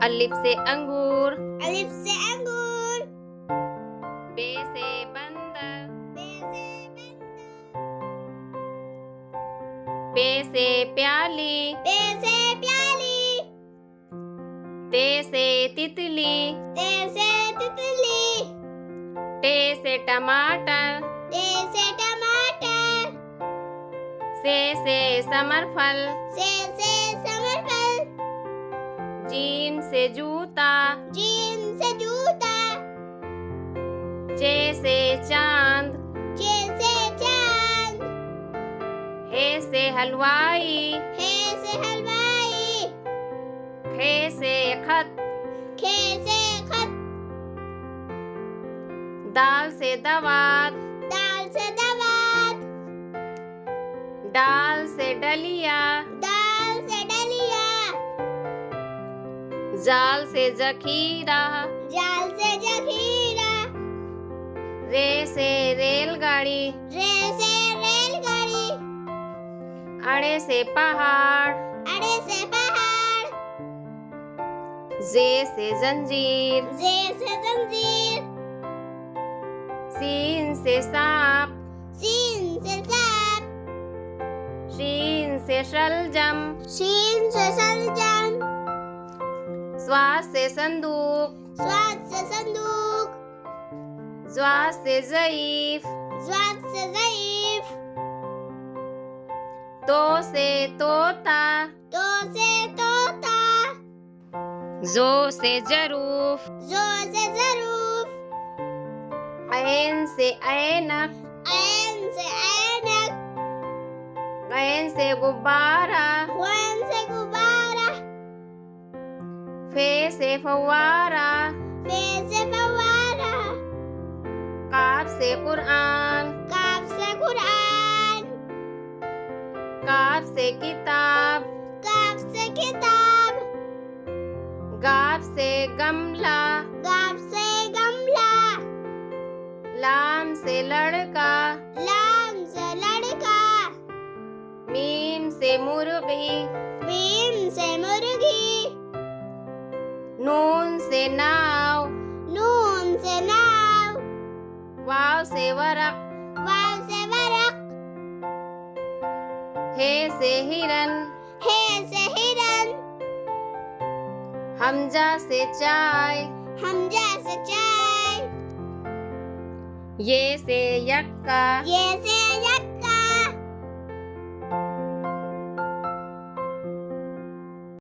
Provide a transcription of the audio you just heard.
अलिफ से अंगूर, अलिफ से अंगूर, बे से बंदर, बे से बंदर, पे से प्याली, पे से प्याली, ते से तितली, ते से तितली, टे से टमाटर, ते से टमाटर, से समरफल, से समरफल, जीम से जूता, जीम से जूता, चे से चांद, चे से चांद, हे से हलवाई, हे से हलवाई, खे से खत, खे से खत, दाल से दवात, दाल से दवात, डाल से डलिया, दाल से डलिया, जाल से जखीरा, जाल से जखीरा, रे से रेलगाड़ी, रे से रेलगाड़ी, अड़े से पहाड़, अड़े से पहाड़, जे से जंजीर, जे से जंजीर, सीन से सांप, सीन से सांप, शीन से शलजम, शीन से शलजम, स्वाद से संदूक, स्वाद से संदूक, ज्वाद से ज़ईफ, स्वाद से ज़ईफ, तो से तोता, तो से तोता, जो से जरूफ, जो से ज़रूफ, ऐन से ऐनक, ऐन से ऐनक, गैन से गुब्बारा, वन से गुब्बारा, फे से फव्वारा, फे से फव्वारा, काफ से कुरान, काफ से कुरान, काफ से किताब, काफ से किताब, गाफ से गमला, गाफ से गमला, लाम से लड़का, लाम से लड़का, मीम से मुर्गी, मीम से मुर्गी, नून से नाव, नून से नाव, वाव से वरक, वाव से वरक, हे से हिरन, हे से हिरन, हमजा से चाय, हमजा से चाय, ये से यक्का, ये से